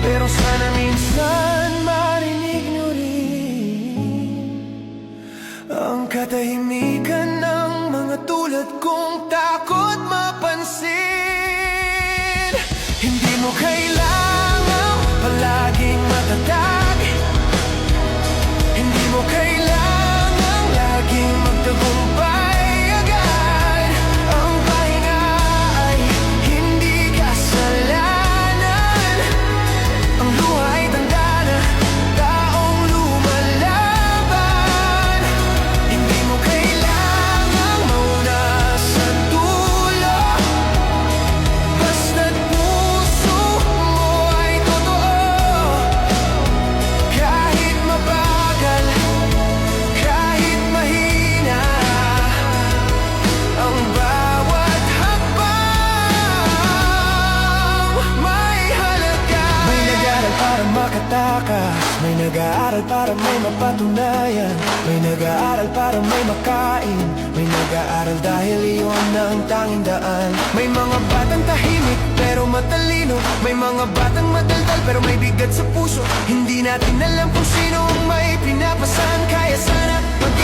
Pero sana minsan marinig nyo rin ang katahimikan ng mga tulad kong takot mapansin. Hindi mo kailangang palaging matatag, hindi mo kailangang laging magtagumpay agad. Ang pahinga ay hindi kasalanan, ang luha ay tanda na taong lumalaban. Hindi mo kailangang mauna sa dulo, basta't puso mo ay totoo. Kahit mabagal, kahit mahina, ang bawat hakbang may halaga. May nag-aaral para makatakas, may nag-aaral para may mapatunayan, may nag-aaral para may makain, may nag-aaral dahil iyon na ang tanging daan. May mga batang tahimik pero matalino, may mga batang madaldal pero may bigat sa puso. Hindi natin alam kung sino ang may pinapasan, kaya sana mag